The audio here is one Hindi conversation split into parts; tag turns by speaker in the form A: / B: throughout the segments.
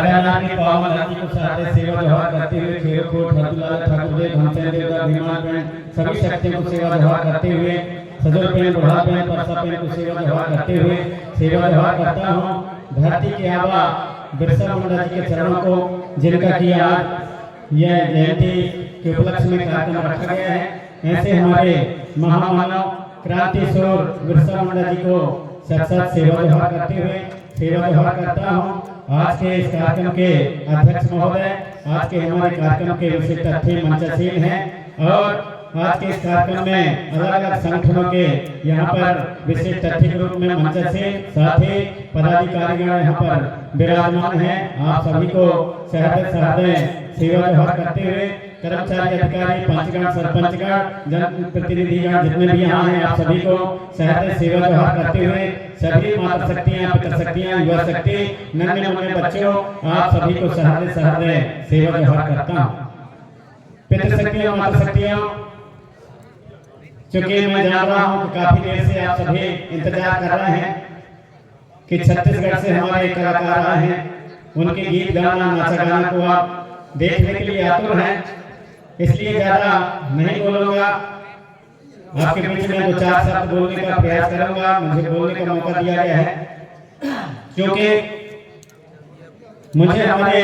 A: हरियाणा की पावन धरती को सहारे सेवा जोहार करते हुए खेलकूद हरदुलाल ठाकुरदेव घनश्याम देवता भीमान पेन सभी शक्तियों को सेवा जोहार करते हुए सदर पेन बुढ़ा पेन परसा पेन को सेवा जोहार करते हुए सेवा जोहार करता हूँ धरती के आबा बिरसा मुंडा जी के चरणों को, जिनका कि आज यह जयंती के उपलक्ष्य में कार्यक्रम रखा गया है। ऐसे हमारे महामानव क्रांति सूर बिरसा मुंडा जी को साक्षात सेवा जोहार करते हुए सेवा जोहार करता हूँ। आज के इस कार्यक्रम के अध्यक्ष महोदय आज के हमारे कार्यक्रम के विशिष्ट अतिथि मंचशील हैं और आज के इस कार्यक्रम में अलग अलग संगठनों के यहाँ पर विशिष्ट अतिथि के रूप में मंचशील साथ ही पदाधिकारीगण यहाँ पर विराजमान हैं। आप सभी को सहृदय सेवा जोहार करते हुए कर्मचारी अधिकारी पंचगण सरपंचगण जनप्रतिनिधिगण जितने भी यहाँ हैं आप सभी को सहृदय सेवा जोहार करते हुए सभी मातृ शक्तियाँ पितृ शक्तियाँ युवा शक्ति नन्हे मुन्ने बच्चों आप सभी को सहृदय सेवा जोहार करता हूँ। पितृ शक्तियाँ मातृ शक्तियाँ, चूंकि मैं जान रहा हूँ कि काफी देर से आप सभी इंतजार कर रहे हैं कि छत्तीसगढ़ से हमारे कलाकार आए हैं, उनके गीत गाना नाचा गाना को आप देखने के लिए आतुर हैं, इसलिए ज्यादा नहीं बोलूंगा। आपके बीच में दो चार शब्द बोलने का प्रयास करूंगा, मुझे बोलने का मौका दिया गया है क्योंकि मुझे हमारे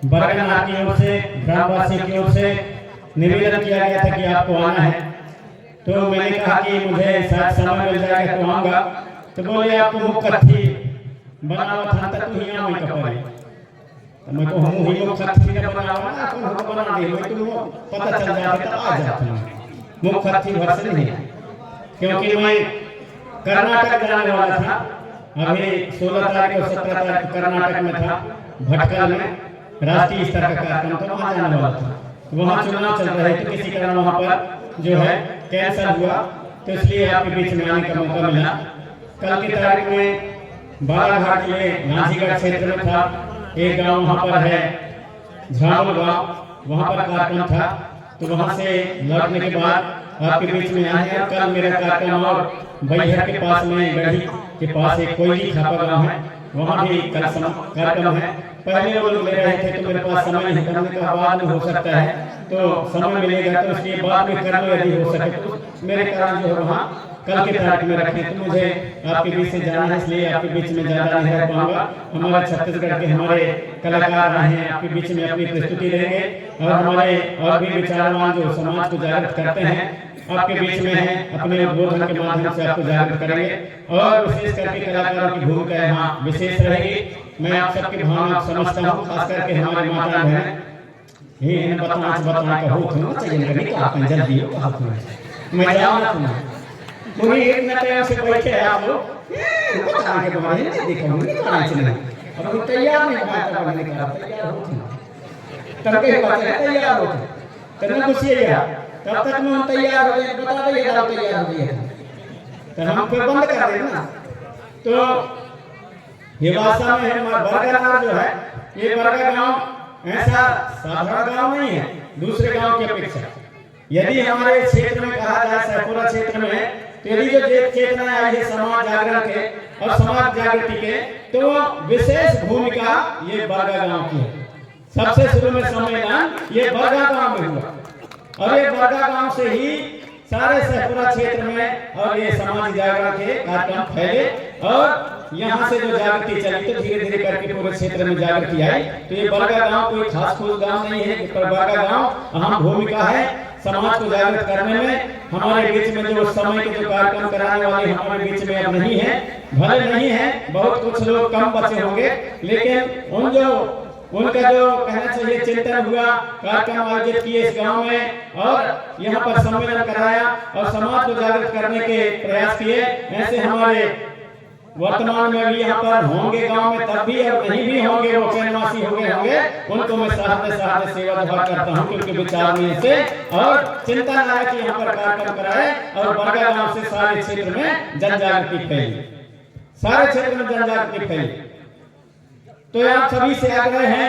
A: बरगना की ओर से ग्रामवासियों की ओर से निवेदन किया गया था कि आपको आना है, तो मैंने कहा कि मुझे शायद समय मिल जाएगा तो आऊंगा। तो बोले आपको मुखकथी बनावा था तक तू ही आवे कपड़े, तो मैं को हम ही मुखकथी ने बनावा ना कौन हो बना दे, मैं तुम पता चल जाता तो आ जाता मुखकथी वर्ष नहीं, क्योंकि मैं कर्नाटक जाने वाला था। अभी 16 तारीख और 17 तारीख को कर्नाटक में था, भटकल में राष्ट्रीय स्तर का कार्यक्रम तो वहाँ जाने वाला था। वहाँ चुनाव चल रहे थे, किसी कारण वहाँ पर जो है कैंसर हुआ, तो इसलिए आपके बीच में आने का मौका मिला। कल की तारीख में बालाघाट में नाजीगढ़ क्षेत्र में था, एक गांव वहाँ पर है झामुल गांव, वहाँ पर कार्यक्रम था, तो वहाँ से लौटने के बाद आपके बीच में आए हैं। कल मेरा कार्यक्रम और बैहर के पास में गढ़ी के पास एक कोयली खापा गाँव है, वहाँ भी कल कार्यक्रम है। पहले वो लोग ले रहे थे तो मेरे पास समय नहीं, करने का बाद में हो सकता है तो समय मिलेगा, तो इसलिए बाद में कर लो यदि हो सके तो मेरे कारण जो है वहाँ कल के तारीख में रखें। तो मुझे आपके बीच से जाना है, इसलिए आपके बीच में ज़्यादा नहीं रह पाऊंगा। हमारे छत्तीसगढ़ के हमारे कलाकार आए हैं, आपके बीच में अपनी प्रस्तुति देंगे और हमारे और भी विचारवान जो समाज को जागृत करते हैं आपके बीच में है, अपने उद्बोधन के माध्यम से आपको जागृत करेंगे और विशेष करके कलाकारों की भूमिका यहाँ विशेष रहेगी। मैं आप सबकी भावना समझता हूँ, खास करके हमारे माता बहन ये बता का हो तुम चाहिए नहीं तो आप जल्दी हो कहा तुम मैं जाऊंगा तुम मुझे एक मिनट से बैठे आप लोग बता के बारे में देखो मुझे पता चला अब वो तैयार नहीं बात करने का तैयार हो करके बात है तैयार हो करना कुछ ये है तब तक में हम तैयार हो गए, बता दो ये तैयार हो गए तो हम फिर बंद कर देना। तो ये भाषा में है बरगना जो है, ये बरगा गांव ऐसा साधारण गांव नहीं है दूसरे गांव की अपेक्षा। यदि हमारे क्षेत्र में कहा जाए सैपुरा क्षेत्र में, तो यदि जो चेतना आई है समाज जागरण के और समाज जागृति के, तो विशेष भूमिका ये बरगा गांव की है। सबसे शुरू में सम्मेलन ये बरगा गांव में हुआ और ये बरगा गांव से ही सारे सैपुरा क्षेत्र में और ये समाज जागरण के कार्यक्रम फैले और यहाँ से जो जागृति चली तो धीरे धीरे करके पूरे क्षेत्र में जागृति आई। तो ये बरगा गांव कोई खास खूस गांव नहीं है, पर बरगा गांव अहम भूमिका है समाज को जागृत करने में। हमारे बीच में जो समय के जो कार्यक्रम कराने वाले हमारे बीच में अब नहीं है, भले नहीं है, बहुत कुछ लोग कम बचे होंगे, लेकिन उन जो उनका जो कहना चाहिए चिंतन हुआ, कार्यक्रम आयोजित किए इस गांव में और यहाँ पर सम्मेलन कराया और समाज को जागृत करने के प्रयास किए। ऐसे हमारे वर्तमान में भी यहाँ पर होंगे गांव में, तब भी और नहीं भी होंगे वो कैनवासी होंगे, उनको मैं साथ सेवा जोहार करता हूँ क्योंकि विचारने से और चिंतन आया कि यहाँ पर कार्यक्रम कराए और बरगा गांव से सारे क्षेत्र में जन जागृति फैली, सारे क्षेत्र में जन जागृति फैली। तो आप सभी से आग्रह है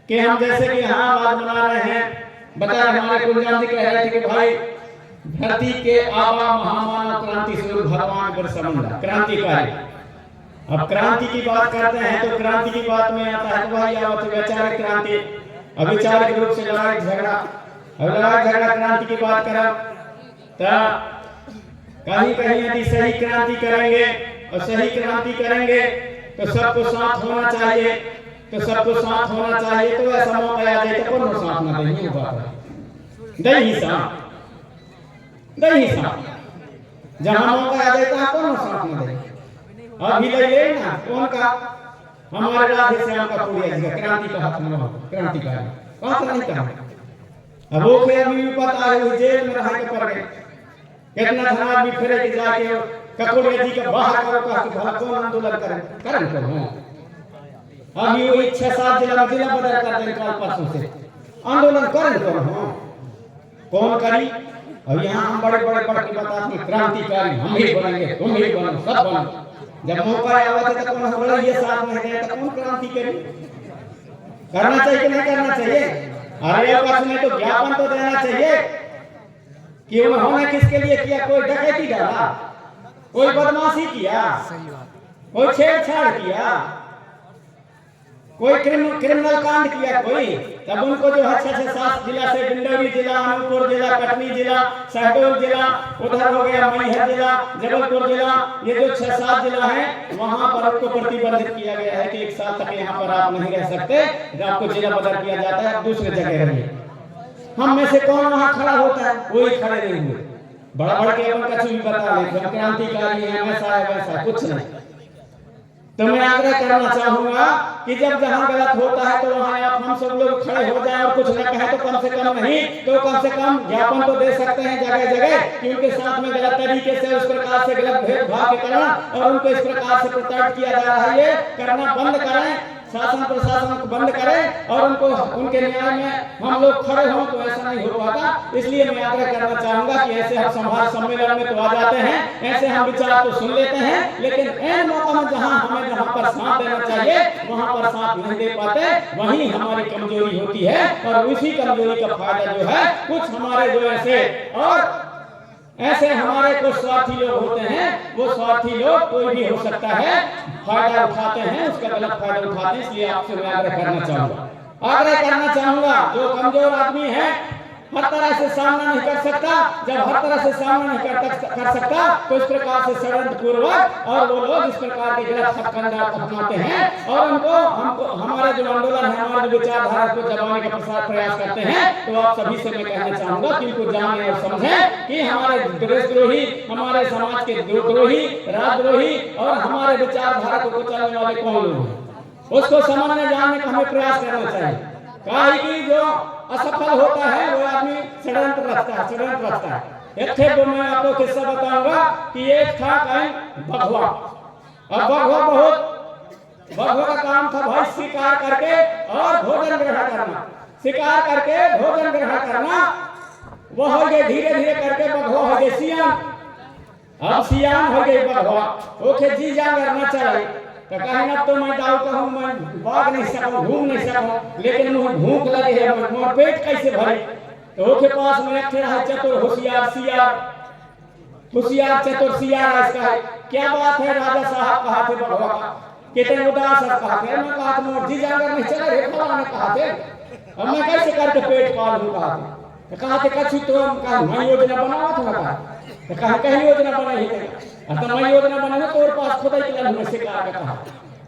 A: कि हम जैसे कि यहाँ आवाज बना रहे हैं, बता हमारे कुलजान जी कह रहे थे कि भाई धरती के आबा महामानव क्रांति सूर्य भगवान बिरसा मुंडा क्रांतिकारी, अब क्रांति की बात करते हैं तो क्रांति की बात में आता है तो भाई आवत वैचारिक क्रांति, अवैचारिक रूप से लड़ाई झगड़ा। अब लड़ाई झगड़ा क्रांति की बात करा तो कहीं कहीं यदि सही क्रांति करेंगे और सही क्रांति करेंगे तो सबको साथ होना चाहिए, तो सबको साथ होना चाहिए। तो ऐसा मौका आ जाए तो कौन साथ ना देंगे, दही साथ दही साथ जहां मौका आ जाता है कौन साथ ना देंगे। अभी ले ना कौन का हमारे राधे श्याम का पूरी क्रांति का हाथ में क्रांतिकारी कौन नहीं कहा। अब वो फिर अभी पता है वो जेल में रह के पड़ गए, कितना धन आदमी फिरे के जाके ककोड़िया जी का बाहर करो का भला कौन आंदोलन करें करो। अभी वो 6-7 जिला बदल कर दे कल परसों से आंदोलन करें करो कौन करी। अब यहाँ हम बड़े बड़े पढ़ के बताते हैं क्रांतिकारी हम ही बनेंगे, तुम ही बनो, सब बनो। जब मौका आया था तो कौन बोला ये साथ में गया तो कौन क्रांति करी। करना चाहिए कि नहीं करना चाहिए। अरे पक्ष में तो ज्ञापन तो देना चाहिए कि उन्होंने किसके लिए किया। कोई डकैती डाला, कोई बदमाशी किया, कोई छेड़छाड़ किया, कोई क्रिमिनल कांड किया कोई, तब उनको जो है 6-7 जिला से डिंडौरी जिला, अनूपपुर जिला, कटनी जिला, शहडोल जिला, उधर हो गया मैहर जिला, जबलपुर जिला, ये जो 6-7 जिला हैं वहां पर आपको प्रतिबंधित किया गया है कि 1 साल तक यहाँ पर आप नहीं रह सकते, आपको जिला बदल किया जाता है, दूसरे जगह रहिए। हम में से कौन वहां खड़ा होता है, कोई खड़े नहीं हुए। बड़ा बड़ के अपन कछु भी बता ले हम क्रांतिकारी हैं, ऐसा है वैसा कुछ नहीं। तो मैं आग्रह करना चाहूंगा कि जब जहां गलत होता है तो वहां आप हम सब लोग खड़े हो जाएं और कुछ न कहे तो कम से कम नहीं तो कम से कम ज्ञापन तो दे सकते हैं जगह जगह कि उनके साथ में गलत तरीके से उस प्रकार से गलत भेदभाव करना और उनको इस प्रकार से प्रताड़ित किया जा रहा है, ये करना बंद करें, शासन प्रशासन को बंद करें और उनको उनके न्याय में हम लोग खड़े हों तो ऐसा नहीं हो पाता। इसलिए मैं आग्रह करना चाहूंगा कि ऐसे हम संवाद सम्मेलन में तो आ जाते हैं, ऐसे हम विचार तो सुन लेते हैं, लेकिन ऐन मौका में जहां हमें जहां पर साथ देना चाहिए वहां पर साथ नहीं दे पाते, वहीं हमारी कमजोरी होती है। और उसी कमजोरी का फायदा जो है कुछ हमारे जो ऐसे हमारे कुछ स्वार्थी लोग होते हैं, वो स्वार्थी लोग कोई भी हो सकता है फायदा उठाते हैं, उसका गलत फायदा उठाते हैं। इसलिए आपसे मैं आग्रह करना चाहूंगा जो कमजोर आदमी है हर तरह से सामना नहीं कर सकता, जब हर तरह से सामना नहीं कर सकता तो इस प्रकार से षड्यंत्र पूर्वक और वो लोग इस प्रकार के गलत हथकंडा अपनाते हैं और हमको हमारे जो आंदोलन है, हमारे जो विचारधारा को दबाने का प्रयास करते हैं। तो आप सभी से मैं कहना चाहूंगा कि इनको जाने और समझें कि हमारे देशद्रोही, हमारे समाज के द्रोही, राजद्रोही और हमारे विचारधारा को कुचलने वाले कौन लोग हैं, उसको समझने जानने का हमें प्रयास करना चाहिए। काहे कि जो असफल होता है वो आदमी षड्यंत्र रचता है। एक थे मैं आपको किस्सा बताऊंगा कि एक था कहीं बघवा। अब बघवा का काम था भाई शिकार करके और भोजन ग्रहण करना, शिकार करके भोजन ग्रहण करना। वो हो गए धीरे धीरे करके बघवा हो गए सियान। अब सियान हो गई बघवा, ओके जी जान करना चाहिए तो कहीं अब तो मैं दाऊ कहूँ मैं भाग नहीं सकूँ, घूम नहीं सकूँ, लेकिन मुझे भूख लगी है, मोर पेट कैसे भरे। तो उसके पास में एक रहा चतुर होशियार चतुर सियार इसका है। क्या बात है राजा साहब कहा थे बघवा का, कितने उदास कहा थे। मैं कहा था जी जाकर नहीं चला रे फला ने कहा थे, अब मैं कैसे करके पेट पालूं कहा थे। कहा थे कछु तो मैं योजना बनावा था, कहा कहीं योजना बनाई है तो मैं योजना बनाने तोर पास खुदा ही के में शिकार का कहा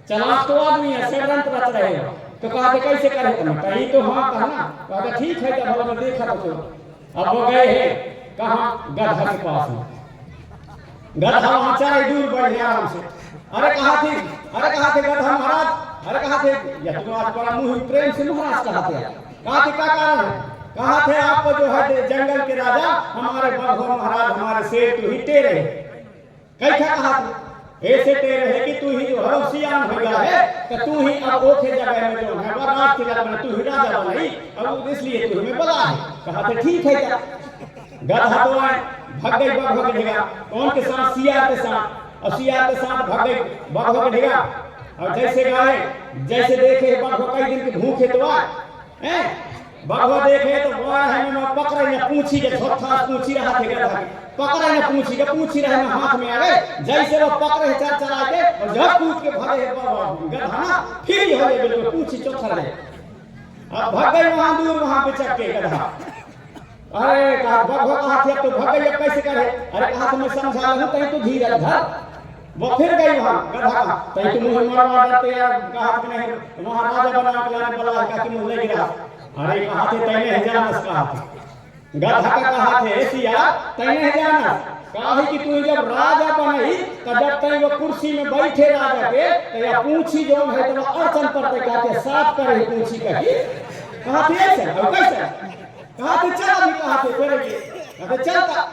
A: चलाक तो आदमी है, षड्यंत्र रच रहे हो। तो कहा थे कैसे करे तुम, कहीं तो हाँ कहना। कहा ठीक है जब भला देखा तो। अब वो गए हैं कहाँ, गधा के पास में। गधा वहां चले दूर बढ़ गया आराम से। अरे कहा थे गधा महाराज, अरे कहा थे या तुम आज बड़ा मुंह प्रेम से महाराज कहा थे क्या कारण है। कहा थे आपको जो है जंगल के राजा हमारे बघवा महाराज हमारे शेर तू ही टेरे कैसा कहा थे ऐसे टेरे है कि तू ही जो है सियान हो गया है तो तू ही अब ओखे जगह में जो है राज के बना तू ही राजा बनाई, अब इसलिए तू हमें बला है। कहा थे ठीक है क्या। गधा तो भाग गई बघवा के ढेगा, कौन के साथ सियार के साथ, और सियार के साथ भाग गई बघवा के ढेगा। और जैसे गए जैसे देखे बघवा कई दिन के भूखे तो बघवा देखे तो है मैं पकड़े पूछी के छोटा पूछी रहा थे गधा पकड़े न पूछी के पूछी रहे न हाथ में आवे जैसे वो पकड़े चल चला के और जब कूद के भागे गधा ना फिर ही हो गए बिल्कुल पूछी चौथर है। अब भाग गई वहां दूर वहां पे चक के गधा। अरे कहा भगवा कहा थे तो भाग गई कैसे करे? अरे कहा तो मैं समझा लूं कहीं तो धीरज धर। वो फिर गई वहां गधा का कहीं तुम मुझे मारवा देते यार कहा कि नहीं वहां राजा बना के लाने वाला का कि मुझे ले गिरा। अरे कहा थे तैने जानस कहा थे गधा का कहा थे सिया तैने जानस कहा कि तू जब राजा बनई तब जब तई वो कुर्सी में बैठे राजा के तो या पूंछी जो है तो अड़चन पड़ते कहते साफ करे पूंछी कही। कहा थे ऐसे और कैसे? कहा थे चल अभी कहा थे करेंगे कहते चलता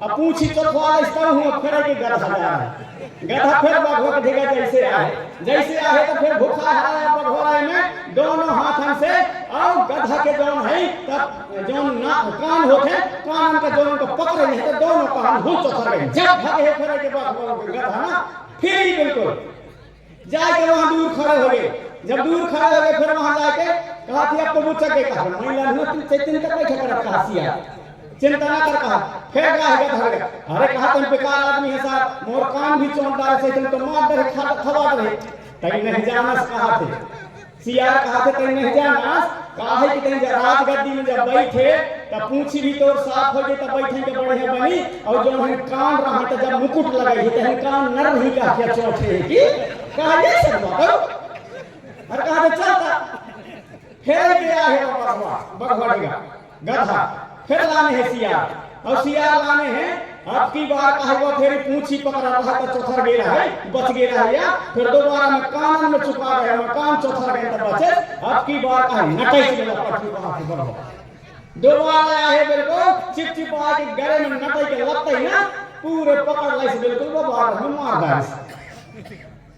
A: अब पूछी चौथवा इस तरह हुआ फिर के गधा जा रहा है। गधा फिर बघवा के ढेगा जैसे आए तो फिर भूखा है बघवा में दोनों हाथन से और गधा के जौन है तब जौन ना कान होते कान का जौन को पकड़े नहीं तो दोनों कान हो चौथर गए जब भागे फिर के बघवा गधा ना फिर ही बिल्कुल जाके वहां दूर खड़े हो गए। जब दूर खड़े हो गए फिर वहां जाके कहा थी अब तो वो चके कहा महिला ने तुम चैतन्य तक बैठे कर रखा सिया चिंता ना कर कहा फिर गधा धर गया। अरे कहा तुम बेकार आदमी है साहब मोर कान भी चौंटार से तुम तो मार दे खवा दे तई नहीं जानस कहा थे सिया कहा थे तई नहीं जानस कहा है कि तई राजगद्दी में जब बैठे तब पूंछी भी तोर साफ हो गई तब बैठे के बढ़िया बनी और जो हम कान रहा तो जब मुकुट लगाई तो हम कान नर नहीं का क्या चौथे की कहा ये सब बात और कहा चलता फिर गया है बघवा गधा फिर लाने हैं सिया और सिया लाने हैं अब की बार कहा वो फिर पूंछी पकड़ा रहा तो चौथर गया है बच गया है या फिर दोबारा में कान में छुपा गया मैं कान चौथर गया तो बचे। अब की बार कहा नटई चला पटरी वहां से बढ़ो दोबारा आया है बिल्कुल चिपचिपा के गले में नटई के लगते ही ना पूरे पकड़ लाई से बिल्कुल वो बाहर में मार गया।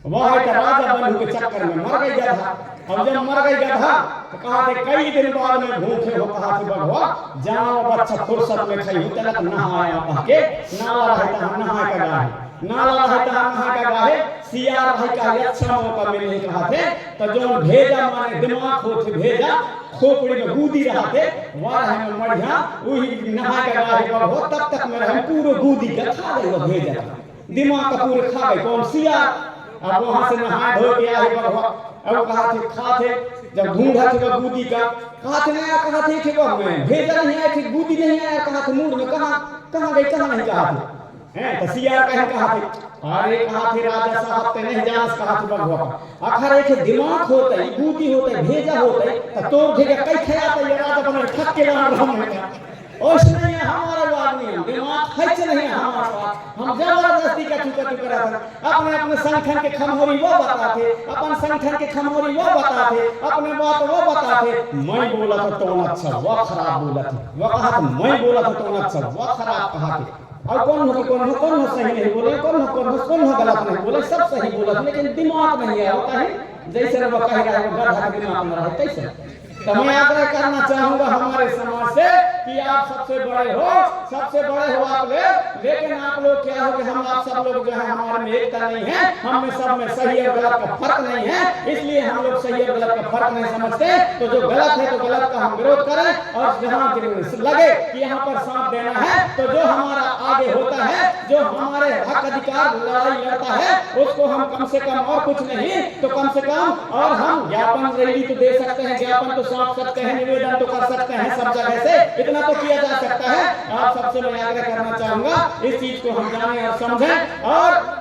A: वह है राजा बनू के चक्कर में मर गई गधा। अब जब मर गई गधा तो कहा थे कई दिन बाद में भूखे हो कहा थे बघवा जाओ बच्चा फुर्सत में खाई तलक नहाया कह के नाला रहता नहा का गाहे नाला रहता नहा का गाहे सिया रह का अच्छा मौका मिले कहा थे तो जो भेजा माने दिमाग हो थे भेजा खोपड़ी में गूदी रहा थे वाह में मढ़िया वही नहा का गाहे बघवा तब तक में हम पूरे गूदी के खा गए भेजा दिमाग का पूरे खा गए कौन सिया। अब वहां से नहा धो के आए बघवा अब कहा थे खा थे जब ढूंढा थे गूदी का कहा थे नया कहा थे कि वो में भेजा नहीं आया थी गूदी नहीं आया कहा थे मूड में कहां गई कहां नहीं कहा थे हैं तो सिया कहा थे अरे कहा थे राजा साहब ते नहीं जानस कहा थे बघवा आखिर एक दिमाग होता है गूदी होता है भेजा होता है तो तोड़ देगा कई खयाता ये राजा बन ठक के ला रहा है ओस नहीं है हमारा आदमी दिमाग खर्च नहीं है हमारा हम जबरदस्ती का चुका चुका अपने अपने संगठन के खमोरी वो बताते अपन संगठन के खमोरी वो बताते अपने बात वो बताते मैं बोला था तो अच्छा वो खराब बोला था वो कहा था मैं बोला था तो अच्छा वो खराब कहा था और कौन हो सही नहीं बोले कौन हो गलत नहीं बोले सब सही बोला लेकिन दिमाग नहीं है होता है जैसे वो कह रहा है वो गधा के दिमाग में रहता है कैसे। तो मैं आग्रह करना चाहूंगा हमारे समाज से कि आप सबसे बड़े हो आप लोग लेकिन आप लोग क्या हो कि हम आप सब लोग जो है हमारे में एकता नहीं है हम में सब में सही और गलत का फर्क नहीं है इसलिए हम लोग सही और गलत का फर्क नहीं समझते। तो जो गलत है तो गलत का हम विरोध करें और जहाँ लगे कि यहाँ पर साथ देना है तो जो हमारा आगे होता है जो हमारे हक अधिकार लड़ाई लड़ता है उसको हम कम से कम और कुछ नहीं तो कम से कम और हम ज्ञापन रैली तो दे सकते हैं ज्ञापन तो सौंप सकते हैं निवेदन तो कर सकते हैं सब जगह से इतना तो किया जा सकता है। आप सबसे मैं आग्रह करना चाहूंगा इस चीज को हम जाने और समझें और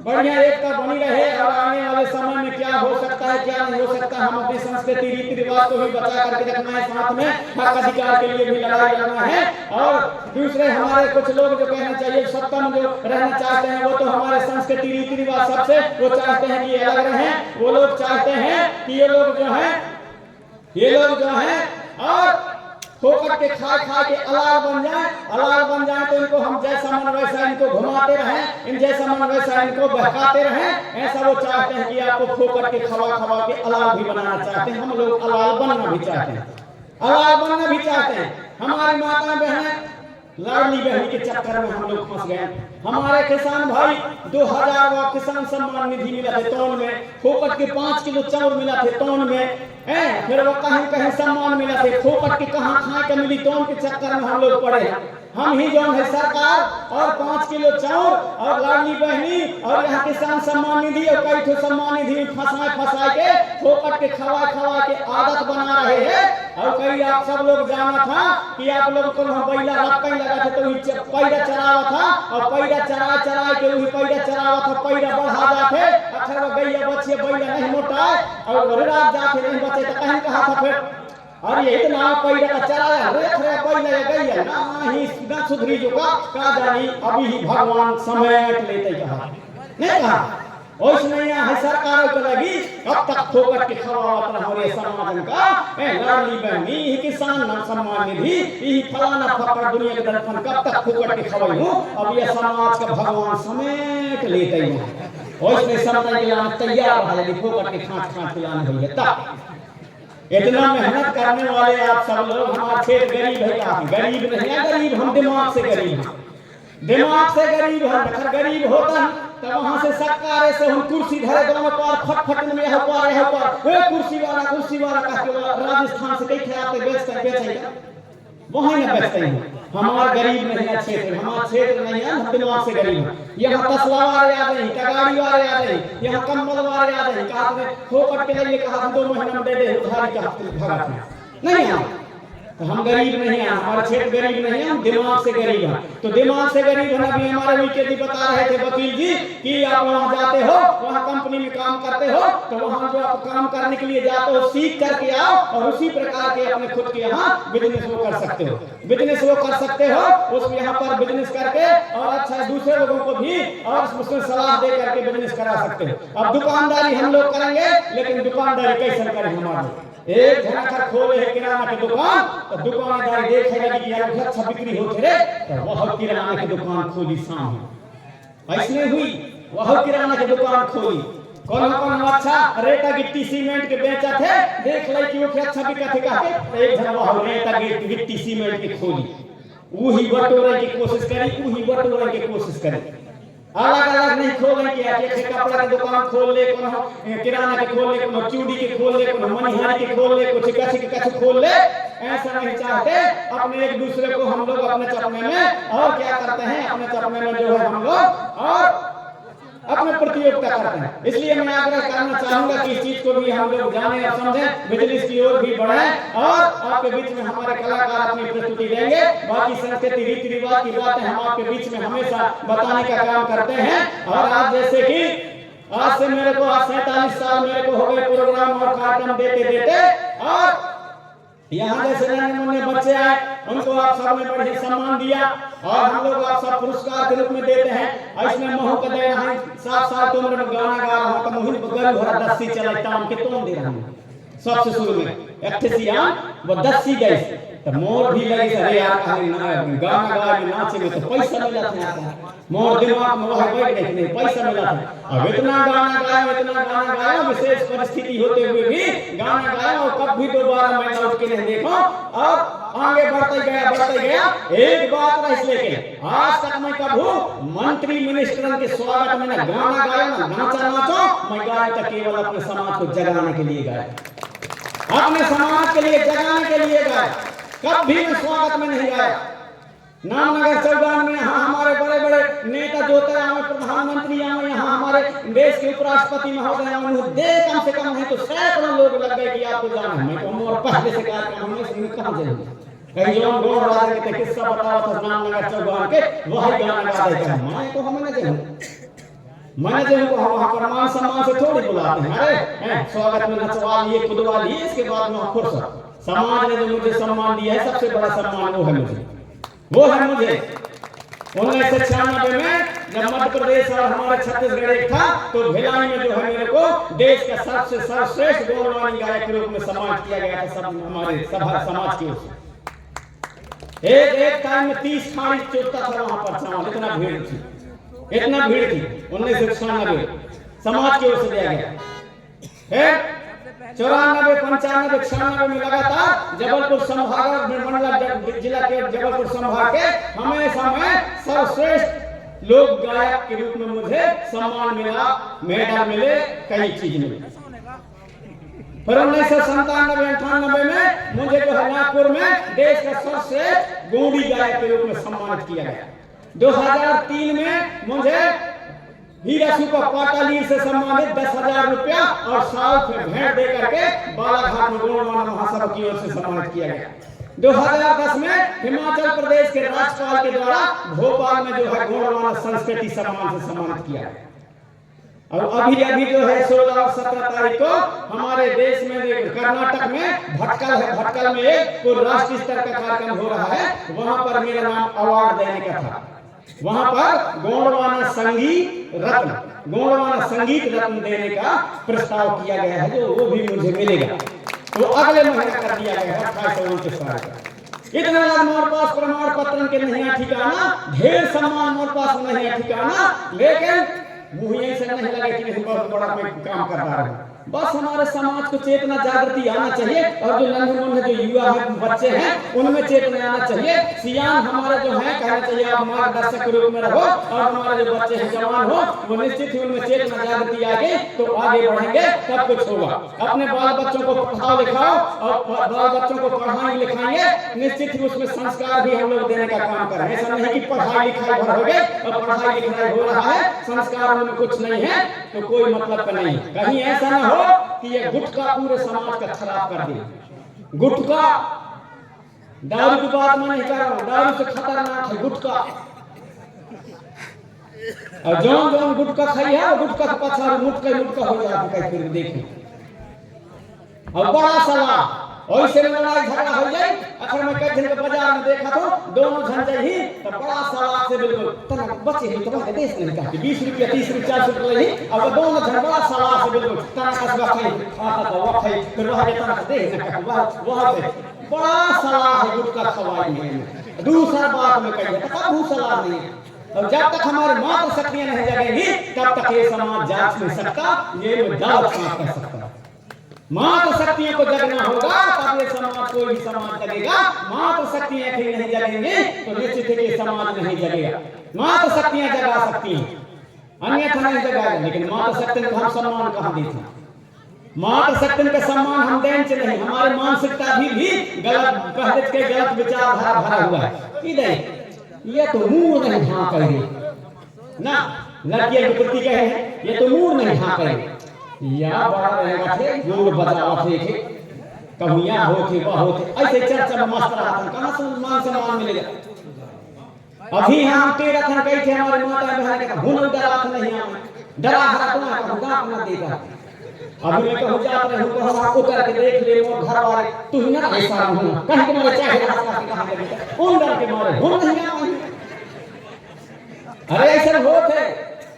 A: बढ़िया एकता बनी रहे और आने वाले समय में क्या हो सकता है क्या नहीं हो सकता हम अपनी संस्कृति रीति रिवाज को भी बचा करके रखना है साथ में हक अधिकार के लिए भी लड़ाई लड़ना है। और दूसरे हमारे कुछ लोग जो कहना चाहिए सत्ता में जो रहना चाहते हैं वो तो हमारे संस्कृति रीति रिवाज सबसे वो चाहते हैं कि अलग रहें वो लोग चाहते हैं कि ये लोग जो है और ठोकर के खा के अलाल बन जाए तो इनको हम जैसा मन वैसा इनको घुमाते रहें इन जैसा मन वैसा इनको बहकाते रहें ऐसा वो चाहते हैं कि आपको ठोकर के खवा के अलाल भी बनाना चाहते हैं। हम लोग अलाल बनना भी चाहते हैं हमारी माताएं बहनें लाडली बहनी के चक्कर में हम लोग फंस गए। हमारे किसान भाई 2000 का किसान सम्मान निधि मिला थे तौन में, फोकट के 5 किलो चावल मिला थे तौन में, फिर वो कहीं कहीं सम्मान मिला थे, फोकट के कहाँ खाए का मिली तौन के चक्कर में हम लोग पड़े हैं। हम ही जो है सरकार और 5 किलो चावल और लाडली बहनी और यहाँ किसान सम्मान निधि और कई ठो सम्मान निधि में फंसाए के फोकट के खवा के आदत बना रहे हैं। और कई आप सब लोग जाना था कि आप लोग को बैला रखा लगा था तो पैरा चरावा था और पैरा चरा के वही पैरा चरावा था, पैरा बढ़ा जाते अखर वो गैया बच्चे बैला नहीं मोटा और रात जाते नहीं बचे तो कहीं कहा था फिर अरे इतना पैरा का चराया रेख रे पैला गैया ना ही सीधा सुधरी जो का जानी अभी ही भगवान समेट लेते कहा नहीं कहा ओस नहीं है सरकार को लगी कब तक फोकट के खवावत हमारे समाज का लाडली बहनी ही किसान न सम्मान निधि ही फलाना फकर दुनिया के दर्पण कब तक फोकट के खवाई हूं। अब ये समाज का भगवान समेट लेते हैं ओस ने समझ के लाने तैयार है यदि फोकट के खांच खिलाने होइए तब। इतना मेहनत करने वाले आप सब लोग हमारे क्षेत्र गरीब है क्या? गरीब नहीं है, गरीब हम दिमाग से गरीब हैं, दिमाग से गरीब हैं। अगर गरीब होता तो वहां से सरकार से हम कुर्सी धरे दोनों पार फटफट में यह पार ए कुर्सी वाला कह के राजस्थान से कई खिलाते बेचेगा वहां ना बेचते हैं। हमारा गरीब नहीं है क्षेत्र, हमारा क्षेत्र नहीं है, हम दिमाग से गरीब हैं। यहाँ तसला वाले आ रहे हैं, गाड़ी वाले आ रहे हैं, यहाँ कम्बल वाले आ रहे हैं, कहा फोकट के लिए कहा 2 महीने में दे दे उधारी का भगत नहीं है। हम गरीब नहीं हैं, हमारा क्षेत्र गरीब नहीं है, हम दिमाग से गरीब हैं। तो दिमाग से गरीब है। अभी हमारे वीके जी बता रहे थे वकील जी कि आप वहाँ जाते हो, वहाँ कंपनी में काम करते हो, तो वहाँ जो आप काम करने के लिए जाते हो सीख करके आओ और उसी प्रकार के अपने खुद के यहाँ बिजनेस वो कर सकते हो, बिजनेस वो कर सकते हो। उस यहाँ पर बिजनेस करके और अच्छा दूसरे लोगों को भी और उसमें सलाह दे करके बिजनेस करा सकते हो। अब दुकानदारी हम लोग करेंगे, लेकिन दुकानदारी कैसे करें? हमारे एक झनकर खोले है किराना की दुकान तो दुकानदार देखे लगी कि यार अच्छा बिक्री होते रे तो वह किराना की दुकान खोली सामने। ऐसे हुई वह किराना की दुकान खोली, कौन अच्छा रेता गिट्टी सीमेंट के बेचा थे, देख ले कि वो अच्छा बिका थे कहते एक जन वह रेता गिट्टी सीमेंट की खोली, वही बटोरे की कोशिश करी, अलग नहीं खोले कि एक कपड़ा की दुकान खोल ले, कोनो किराना के खोल ले, कोनो चूड़ी के खोल ले, कोनो मनिहारी के खोल ले, कुछ कछ खोल ले। ऐसा नहीं चाहते। अपने एक दूसरे को हम लोग अपने चपने में और क्या करते हैं, अपने चपने में जो है हम लोग और अपने प्रतियोगिता करते हैं। इसलिए मैं आग्रह करना चाहूंगा कि इस चीज को भी हम लोग जाने और समझें, बिजनेस की ओर भी बढ़ें और आपके बीच में हमारे कलाकार अपनी प्रस्तुति देंगे। बाकी संस्कृति रीति रिवाज की बातें हम आपके बीच में हमेशा बताने का काम करते हैं। और आज जैसे कि आज से मेरे को 47 साल मेरे को हो गए प्रोग्राम और कार्यक्रम देते और यहाँ जैसे नन्हे बच्चे आए उनको आप सब ने बड़े सम्मान दिया और हम लोग आप सब पुरस्कार के रूप में देते हैं। ऐसे महू का दे रहा है 7 साल तो मेरे गाना गा रहा हूँ तो मुहित गरीब भरा 10 सी चला ताम के तोड़ दे रहा हूँ। सबसे शुरू में 88 वो 10 सी गए तो मोर भी लगे अरे यार गाना गा के नाचे में तो पैसा मिला था, मोर दिमाग में वह बैठ गए पैसा मिला था। अब इतना गाना गाया विशेष परिस्थिति होते हुए भी गाना गाया और कब भी दोबारा मैं लौट के नहीं देखा। अब आगे बढ़ते गया एक बात रह लेके आज तक मैं कभू मंत्री मिनिस्टर के स्वागत में ना गाना गाया ना नाचो। मैं गाया तो केवल अपने समाज को जगाने के लिए गाया, अपने समाज के लिए जगाने के लिए गाया, कभी मैं स्वागत में नहीं गाया। नामनगर चौगान में यहाँ हमारे बड़े बड़े नेता जो थे, प्रधानमंत्री आए, यहाँ हमारे देश के उपराष्ट्रपति महोदय आए, कम से कम है तो सैकड़ों लोग लग गए कि आपको जाना है। मैं कहूँ और पहले से कार्यक्रम हमने कहाँ जाएंगे, कहीं जो गोर राजा के किस्सा बताया था नामनगर चौगान के वही गाना गा देता है। मैं तो हमें मैंने जो वहाँ पर मान सम्मान से थोड़ी बुलाते हैं, अरे स्वागत में नचवा लिए कुदवा लिए, इसके बाद में फुर्सत। समाज ने जो मुझे सम्मान दिया है सबसे बड़ा सम्मान वो है मुझे 1996 में जब मध्य प्रदेश और हमारा छत्तीसगढ़ एक था तो भिलाई में जो है मेरे को देश का सबसे सर्वश्रेष्ठ गौरवानी गायक के रूप में सम्मानित किया गया था। सब हमारे सभा समाज की ओर से एक टाइम में 30 खाड़ी चुटता था वहां पर चावल, इतना भीड़ थी 1996 समाज की ओर से दिया गया है। 94, 95, 96 में लगातार जबलपुर संभाग मंडल जिला के जबलपुर संभाग के हमेशा में सर्वश्रेष्ठ लोक गायक के रूप में मुझे सम्मान मिला, मेडल मिले, कई चीज मिली। पर 1997-98 में मुझे जो है नागपुर में देश का सर्वश्रेष्ठ गोंडी गायक के रूप में सम्मानित किया गया। 2003 में मुझे हीरा सुपर पाटाली से सम्मानित 10,000 रुपया और साउथ में भेंट दे करके बालाघाट में गोंडवाना महासभा की ओर से सम्मानित किया गया। 2010 में हिमाचल प्रदेश के राज्यपाल के द्वारा भोपाल में जो है गोंडवाना संस्कृति सम्मान से सम्मानित किया गया। और अभी जो है 16 और 17 तारीख को हमारे देश में कर्नाटक में भटकल है, भटकल में एक राष्ट्रीय स्तर का कार्यक्रम हो रहा है, वहां पर मेरा नाम अवार्ड देने का था। वहां पर गोंडवाना संगीत रत्न देने का प्रस्ताव किया गया है, जो वो भी मुझे मिलेगा, तो अगले महीने कर दिया गया है 28-29 तारीख। इतना हमारे पास प्रमाण पत्र के नहीं है ठिकाना, ढेर सम्मान हमारे पास नहीं है ठिकाना, लेकिन मुझे से नहीं लगे कि बहुत बड़ा मैं काम कर रहा हूँ। बस हमारे समाज को चेतना जागृति आना चाहिए, और जो नन्हे जो युवा है, बच्चे हैं, उनमें चेतना आना चाहिए। सियान हमारे जो है कहना चाहिए आप मार्गदर्शक के रूप में रहो, और हमारे जो बच्चे हैं जवान हो, वो निश्चित ही उनमें चेतना जागृति आगे तो आगे बढ़ेंगे, तब कुछ होगा। अपने बाल बच्चों को पढ़ाओ लिखाओ, और बाल बच्चों को पढ़ाएंगे लिखाएंगे, निश्चित ही उसमें संस्कार भी हम लोग देने का काम करें। ऐसा नहीं कि पढ़ाई लिखाई भर हो गए और पढ़ाई लिखाई हो रहा है, संस्कार में कुछ नहीं है, तो कोई मतलब का नहीं। कहीं ऐसा ना हो कि ये गुटखा पूरे समाज का खराब कर दे। गुटखा, दारू की बात मैं नहीं कर रहा हूं, दारू से खतरनाक है गुटखा। और जौन गुटखा खाई है, गुटखा के पछाड़ मुटका हो जाए, फिर देखिए। और बड़ा सलाह और इससे लड़ाई झगड़ा हो जाए। अगर मैं कई दिन के बाजार में देखा तो दोनों झंझे ही तो बड़ा सलाह से बिल्कुल तना बचे ही तो बात देश नहीं कहते 20 रुपया 30 रुपया 40 रुपया ही, अब दोनों झंझे बड़ा सलाह से बिल्कुल तना कसबा खाई खाता तो वो खाई फिर वहां तना देश नहीं कहते वहां पे बड़ा सलाह है गुटखा खवाई में। दूसरा बात में कही तो कब सलाह नहीं है, और जब तक हमारे मात्र शक्तियां नहीं जगेंगी तब तक ये समाज जाग नहीं सकता, ये मैं दावत सांस कर सकता। मात्र शक्तियों को जगना होगा तब ये समाज, कोई भी समाज जगेगा। मात्र शक्तियां कहीं नहीं जगेंगी तो निश्चित है कि समाज नहीं जगेगा। मात्र शक्तियां जगा सकती हैं, अन्यथा नहीं जगाएगा। लेकिन मात्र शक्ति को हम सम्मान कहां देते? मात्र शक्ति का सम्मान हम दें से नहीं, हमारी मानसिकता भी गलत, पहले के गलत विचारधारा भरा हुआ है। इधर ये तो मुंह नहीं हाँ करेगी ना, लड़कियां की प्रति कहे ये तो मुंह नहीं हाँ करेगी, या बड़ा रहेगा थे जोर बजावा थे कमियां होती वह होती, ऐसे चर्चा में मस्त रहा था। कहां से मान सम्मान मिलेगा? अभी हम तेरा थन कही थे हमारे माता बहन के हुन डरा था नहीं, हम डरा हरा तो ना कहूं गांव ना देगा। अभी मैं कहूं जात रहे हूं हम उतर के देख ले मोर घर वाले तू ही ना ऐसा हूं कहीं के मारे चाहे रास्ता के कहां लगे उन डर के मारे हुन नहीं आए। अरे ऐसे होते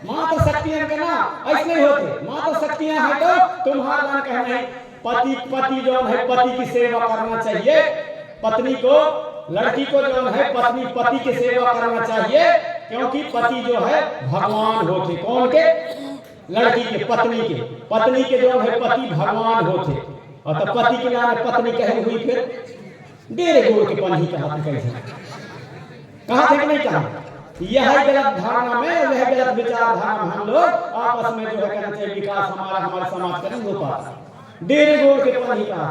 A: माता शक्तियां के ना ऐसे होते। माता शक्तियां है तो तुम्हारा कहना है पति जो है पति की सेवा करना चाहिए, पत्नी को, लड़की को जो है पति की सेवा करना चाहिए, क्योंकि पति जो है भगवान होते। कौन के? लड़की के, पत्नी के जो है पति भगवान होते। और तो पति के नाम पत्नी कही हुई फिर डेरे गोड़ के पंजी कहा थे कि नहीं कहा? यह गलत धारणा में, यह गलत विचारधारा में हम लोग आपस में जो है कहना चाहिए विकास हमारे समाज का नहीं हो पाता। डेरे गोड़ के पानी कहा,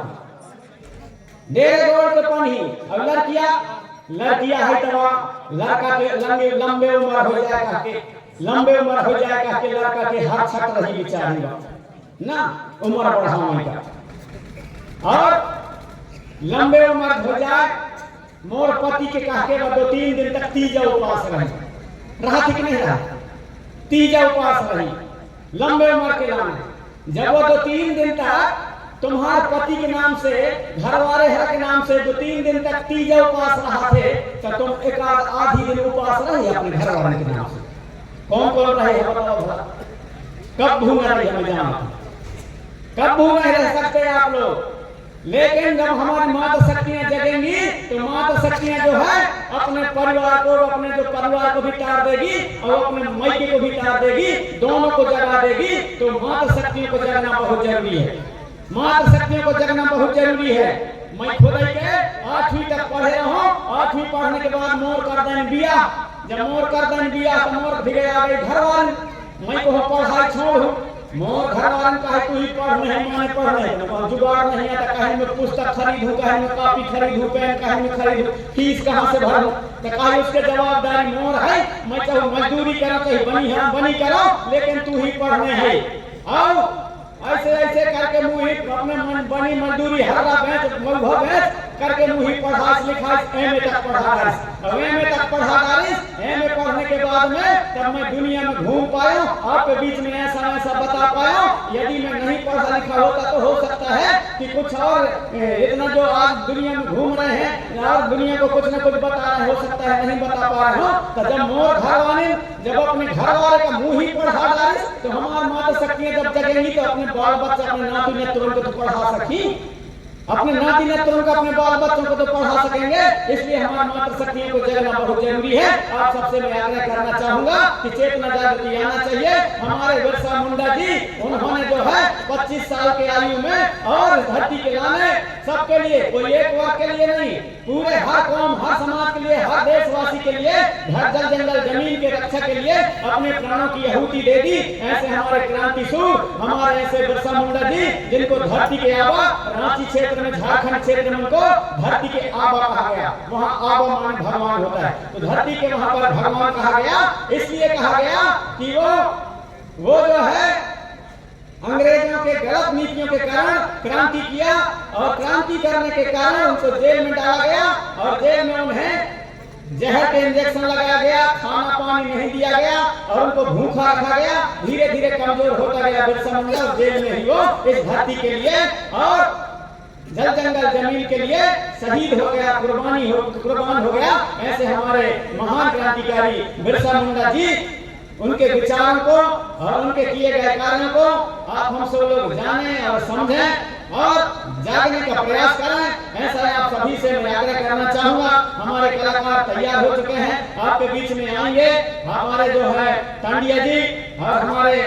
A: डेरे गोड़ के पानी। और लड़कियां है तब लड़का के लंबे उम्र हो जाएगा के, लंबे उम्र हो जाएगा के लड़का के हाथ छट रही विचार ना उम्र बढ़ाने का। और लंबे उम्र हो जाए मोर पति के कह के 2-3 दिन तक तीजा उपवास रहा थी कि नहीं रहा? तीजा उपवास रही लंबे उम्र के नाम। जब वो 2-3 दिन तक तुम्हारे पति के नाम से, घरवाले हर के नाम से 2-3 दिन तक तीजा उपवास रहा थे, तो तुम एक आधी दिन उपवास रहे अपने घरवाले के नाम से। कौन कौन रहे बताओ? कब भूखे रहे हमें जाना, कब भूखे रह सकते हैं आप लोग? लेकिन जब हमारी माता शक्तियां जगेंगी तो माता शक्तियां जो है अपने परिवार को, अपने जो परिवार को भी तार देगी और अपने मायके को भी तार देगी, दोनों को जगा देगी। तो माता शक्तियों को जगाना बहुत जरूरी है। मात्र शक्तियों को जगना बहुत जरूरी है। मैं खुद के 8वीं तक पढ़े रहा, 8वीं पढ़ने के बाद मोर कर दें बिया। जब मोर कर दें बिया तो मोर भिगे आ गई घर वाले, मैं को पढ़ाई छोड़ू। मोर घर वाले कहे तू ही पढ़ नहीं, माने पढ़ नहीं, जुगाड़ नहीं है तो कहे मैं पुस्तक खरीदूं, कहे मैं कॉपी खरीदूं, पेन कहे मैं खरीदूं, फीस कहाँ से भरूं? तो कहे उसके जवाबदारी मोर है। मैं चाहे मजदूरी करो कहीं बनी करो, लेकिन तू ही पढ़ने है। आओ ऐसे ऐसे करके मुही अपने मन बनी मजदूरी हरा बेच मलभा बेच करके मुही पढ़ाई लिखाई एमए तक पढ़ा गारिस। एमए तक पढ़ा गारिस, एमए पढ़ने के बाद में तब मैं दुनिया में घूम पाया, आपके बीच में ऐसा बता पाया। यदि मैं नहीं पढ़ा लिखा होता तो हो सकता है कि कुछ और इतना जो आज दुनिया में घूम रहे हैं और दुनिया को कुछ न कुछ बता रहे, हो सकता है नहीं बता पा रहे हो। तो जब मोर घर वाले जब अपने घर वाले का मुंह ही पढ़ा गारिस तो हमारी माता शक्तियां जब जगेंगी तो अपने बाल बच्चे अपने नाती नेत्रों को तो पढ़ा सकी, अपने नाती नेत्रों को अपने बाल बच्चों को तो पढ़ा सकेंगे। इसलिए हमारी मात्र शक्तियों को जगना बहुत जरूरी है। आप सबसे मैं आग्रह करना चाहूंगा कि चेतना जागृति आना चाहिए। हमारे बिरसा मुंडा जी उन्होंने जो है 25 साल के आयु में और धरती के लाने सबके लिए, कोई एक वर्ग के लिए नहीं, पूरे हर कौम हर समाज के लिए, हर देशवासी के लिए, घर जल जंगल जमीन के रक्षा के लिए अपने प्राणों की आहुति दे दी। ऐसे हमारे क्रांति सूर हमारे ऐसे बिरसा मुंडा जी जिनको धरती के आबा रांची क्षेत्र में, झारखंड क्षेत्र में उनको धरती के आबा कहा गया। वहाँ आबा माने भगवान होता है, तो धरती के वहाँ पर भगवान कहा गया। इसलिए कहा गया कि वो जो है अंग्रेजों के गलत नीतियों के कारण क्रांति किया और क्रांति करने के कारण उनको जेल में डाला गया और जेल में उन्हें जहर के इंजेक्शन लगाया गया, खाना पानी नहीं दिया गया और उनको भूखा रखा गया। धीरे धीरे कमजोर होता गया बिरसा मुंडा, जेल में ही वो इस धरती के लिए और जल जंगल जमीन के लिए शहीद हो गया, कुर्बान हो गया। ऐसे हमारे महान क्रांतिकारी बिरसा मुंडा जी, उनके विचारों को और उनके किए गए कार्यों को आप हम सब लोग जानें और समझें और जागने का प्रयास करें। ऐसा आप सभी से मैं आग्रह करना चाहूंगा। हमारे कलाकार तैयार हो चुके हैं, आपके बीच में आएंगे हमारे जो है टांडिया जी और हमारे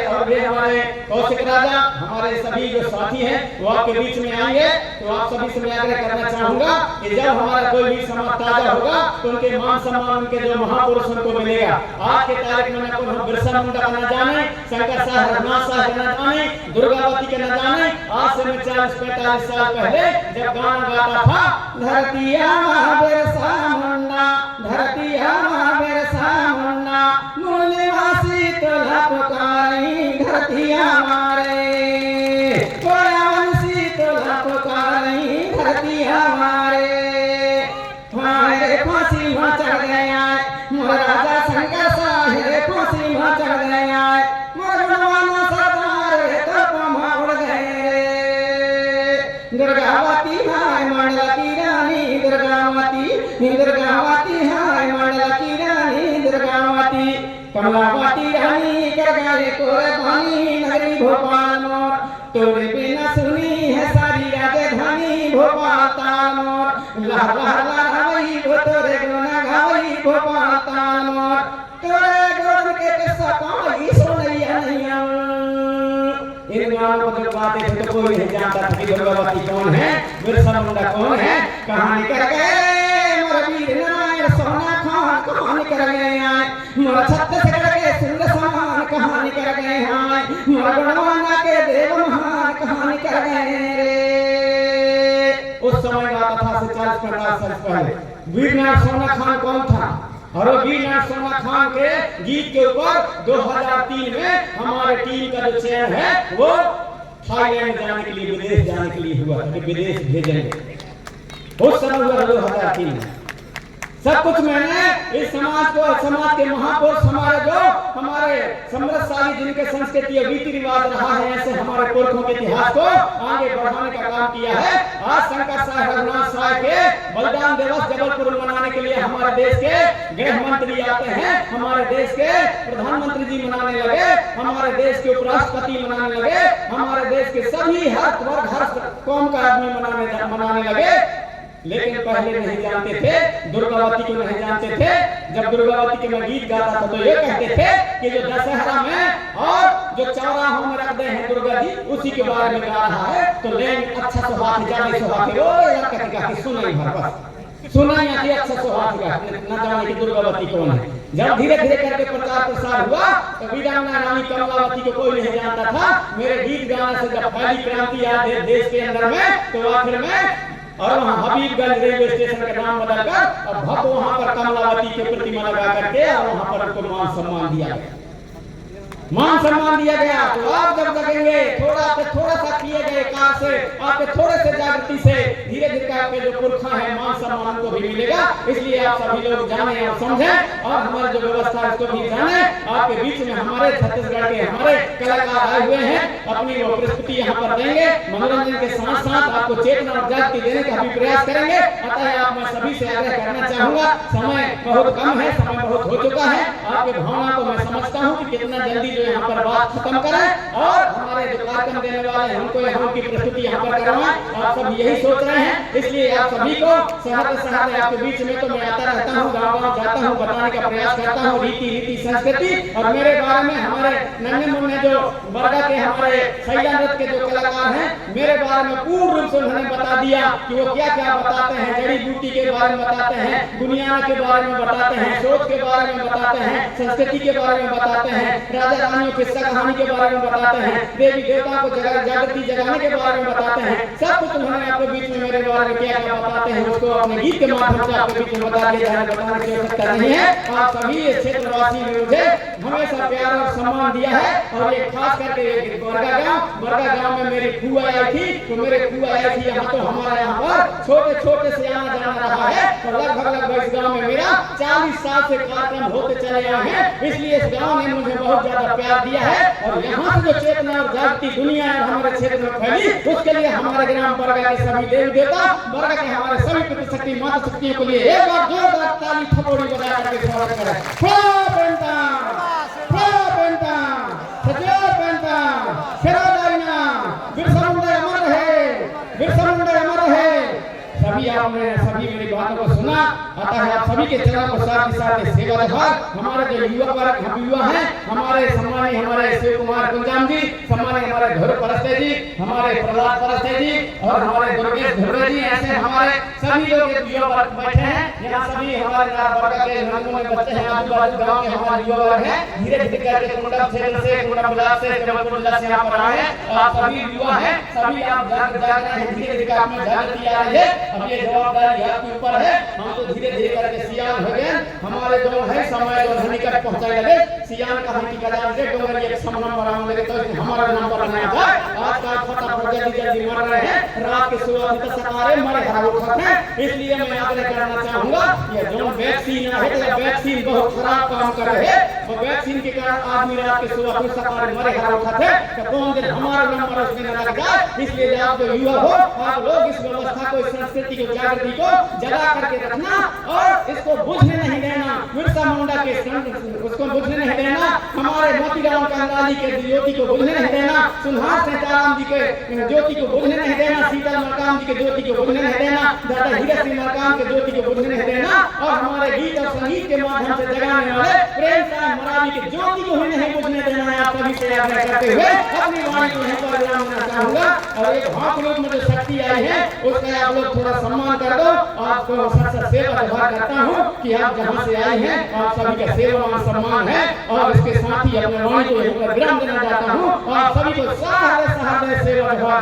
A: कौशिक राजा, हमारे सभी जो साथी हैं वो आपके बीच में आएंगे। तो आप सभी से मैं आग्रह करना चाहूंगा कि जब हमारा कोई भी समाज ताजा होगा तो उनके मान सम्मान उनके जो महापुरुष उनको मिलेगा। आज के तारीख में न बिरसा मुंडा का न जाने, शंकर साहब रघुनाथ साहब का न जाने, दुर्गावती का न जाने, आज से मैं 40-45 साल पहले जब गाना गाता था, धरतिया बिरसा मुंडा, धरतिया बिरसा मुंडा, मूलवासी तोला पुकारी, धरतिया मारे कोयावंशी तोला पुकारी, धरतिया मारे हमारे फांसी में चढ़ गया महाराजा शंकर साहब, फांसी में चढ़ गया मरवाना सरदार तो पमाड़ गए। दुर्गावती हाय मंडल की रानी, दुर्गावती हाय मंडल की रानी, दुर्गावती कमलावती रानी कर गए कुर्बानी, नगरी भोपाल मोर तोरे बिना सुनी है सारी राजधानी, भोपाल तानोर लहर लहर लहराई वो तोरे गुना गाई, भोपाल तानोर तोरे गुण के किस्सा कहानी सुनैया नैया। इन गानों को जब गाते थे तो कोई नहीं जानता था कि दुर्गावती कौन है, बिरसा मुंडा कौन है। कहानी कर गए मोर वीर नारायण सोना खान, कहानी कर गए मोर छत्तीसगढ़ के सुंदर समान, कहानी कर गए हैं मोर गणवाना के देव महान, कहानी कर गए रे। उस समय गाता था से 40-50 साल पहले। वीर नारायण सोना खान कौन था? और वीर नारायण सोना खान के गीत के ऊपर 2003 में हमारे टीम का जो चयन है वो थाईलैंड जाने के लिए, विदेश जाने के लिए हुआ कि विदेश भेजेंगे। उस समय हुआ 2003 में। सब कुछ मैंने इस समाज को, समाज के महापुरुष हमारे समृद्धशाली जिनके संस्कृति और रीति रिवाज रहा है, ऐसे हमारे पुरखों के इतिहास को आगे बढ़ाने का काम किया है। आज शंकर साहब रघुनाथ साहब के बलिदान दिवस जबलपुर मनाने के लिए हमारे देश के गृह मंत्री आते हैं, हमारे देश के प्रधानमंत्री जी मनाने लगे, हमारे देश के उपराष्ट्रपति मनाने लगे, हमारे देश के सभी हर वर्ग हर कौम का आदमी मनाने लगे। लेकिन पहले नहीं जानते थे, दुर्गावती को नहीं जानते थे। जब दुर्गावती के मैं गीत गाता था तो ये कहते थे कि जो दशहरा में और जो चौराहों में रख दे हैं दुर्गा जी, उसी के बारे में गा रहा है। तो लेन अच्छा सुहाग जाने सुहाग ओ लड़का की सुनाई भर बस सुनाई आती अच्छा सुहाग का न जाने की दुर्गावती कौन है। जब धीरे धीरे करके प्रचार प्रसार हुआ तो वीरांगना रानी कमलावती को कोई नहीं जानता था। मेरे गीत गाने से जब पहली क्रांति आई देश के अंदर में तो आखिर में और वहाँ हबीबगंज रेलवे स्टेशन का नाम बदलकर और भक्त वहाँ पर कमलावती की प्रतिमा लगा करके और वहाँ पर उनको मान सम्मान दिया गया। मान सम्मान दिया गया। तो आप जब जगेंगे थोड़ा सा किए गए काम से, आपके थोड़े से जागृति से धीरे धीरे आपके जो पुरखा है मान सम्मान को भी मिलेगा। इसलिए आप सभी लोग जाने और समझें और हमारी जो व्यवस्था है उसको भी जाने। आपके बीच में हमारे छत्तीसगढ़ के हमारे कलाकार आए हुए हैं, अपनी वो प्रस्तुति यहाँ पर देंगे। मनोरंजन के साथ साथ आपको चेतना और जागृति देने का भी प्रयास करेंगे। अतः आप मैं सभी से आग्रह करना चाहूंगा, समय बहुत कम है, समय बहुत हो चुका है। आपके भावना को मैं समझता हूँ कि कितना जल्दी यहाँ पर बात खत्म करें और हमारे जो कार्यक्रम देने वाले हैं उनको यहाँ की प्रस्तुति यहाँ पर करवाएं। आप सब यही सोच रहे हैं, इसलिए आप सभी को सहते आपके बीच में तो मैं आता रहता हूँ, गाँव जाता हूँ, बताने का प्रयास करता हूँ रीति संस्कृति। और मेरे बारे में हमारे नन्हे मुन्ने जो बरगा के हमारे सैया नृत्य के जो कलाकार हैं, मेरे बारे में पूर्ण रूप से उन्होंने बता दिया कि वो क्या क्या बताते हैं। जड़ी बूटी के बारे में बताते हैं, दुनिया के बारे में बताते हैं, सोच के बारे में बताते हैं, संस्कृति के बारे में बताते हैं, राजा रानियों किस्सा कहानी के बारे में बताते हैं, देवी देवताओं को जागृति जगाने के बारे में बताते हैं। सब कुछ उन्होंने आपके बीच में मेरे बारे में क्या क्या बताते हैं उसको अपने गीत के माध्यम से आपके बीच में बता दिया जाए, बताने की आवश्यकता नहीं है। आप सभी क्षेत्रवासी ने मुझे हमेशा प्यार और सम्मान दिया है। और ये खास करके बरगा गांव में मेरी फूआ आई थी, तो मेरे फूआ आई थी यहाँ, तो हमारे यहाँ पर छोटे छोटे से आना जाना रहा है। तो लगभग इस गाँव में मेरा 40 साल से कार्यक्रम होते चले आए हैं। इसलिए इस गाँव ने मुझे बहुत ज्यादा प्यार दिया है। और यहाँ से जो चेतना और जागृति दुनिया और हमारे क्षेत्र में फैली, उसके लिए हमारे ग्राम बरगा के सभी देवी देवता, बरगा के हमारे सभी पितृशक्ति माता शक्तियों के लिए एक बार जोरदार ताली थपोड़ी बजा करके स्वागत करें। बिरसा मुंडा अमर रहे, बिरसा मुंडा अमर रहे। सभी आपने सभी मेरी बातों को सुना। अतः आप सभी के चरण को साथ सेवा भाग हमारे जो युवा वर्ग युवा हैं, हमारे सम्मानी हमारे शिव कुमार कुंजाम जी, सम्मानी हमारे धुर परस्ते जी, हमारे प्रहलाद परस्ते जी और हमारे दुर्गेश धुर्वे जी, ऐसे हमारे सभी लोग युवा वर्ग बैठे हैं। यहाँ सभी हमारे बरगा के नन्हे बच्चे हैं, आजू बाजू गाँव के हमारे युवा वर्ग हैं। धीरे धीरे करके कुंडा क्षेत्र से कुंडा बिलास से जबलपुर जिला से यहाँ पर आए। आप सभी युवा हैं, सभी आप जाग रहे हैं, धीरे धीरे आप में जागृति आ रही है। अब ये जवाबदारी आपके ऊपर है। हम तो धीरे धीरे करके सियान हो गए। हमारे जो है समय जो निकट पहुंचाए लगे, सियान का हम ठिकादार से डोंगर ये सब नंबर आने लगे तो हमारा नंबर नहीं आता। आज का फटाफट जल्दी मर रहे हैं, रात के सुबह तक सकारे मरे हरा उठाते हैं। इसलिए मैं आग्रह करना चाहूंगा ये जो वैक्सीन है, तो वैक्सीन बहुत खराब काम कर रहे हैं। और वैक्सीन के कारण आदमी रात के सुबह तक सकारे मरे हरा उठाते हैं। तो कौन दिन हमारा नंबर उसमें न लग जाए। इसलिए आप जो युवा हो, आप लोग इस व्यवस्था को, संस्कृति को, जागृति को जगा करके रखना और इसको बुझने नहीं देना। बिरसा मुंडा के उसको बुझने नहीं देना, हमारे मोतीराम कंगाली के ज्योति को बुझने नहीं देना, सुनहार सीताराम जी के ज्योति को बुझने नहीं देना, सीता मरकाम जी के ज्योति को बुझने नहीं देना, दादा हीरा सिंह मरकाम के ज्योति को बुझने नहीं देना। और हमारे गीत और संगीत के माध्यम से जगाने वाले प्रेम साहब मरावी की ज्योति को ही नहीं बुझने देना है। आप सभी से आग्रह करते हुए अपनी वाणी को यहीं पर विराम देना चाहूंगा। और एक भाव रूप में जो शक्ति आई है उसका आप लोग थोड़ा सम्मान कर दो। आपको सच्चा सेवा करता हूँ कि आप जहाँ से आए हैं आप सभी का सेवा सम्मान है। और इसके साथ ही अपने वाणी को यहीं पर विराम देना चाहता हूँ। आप सभी को सहारे सेवा सेवा।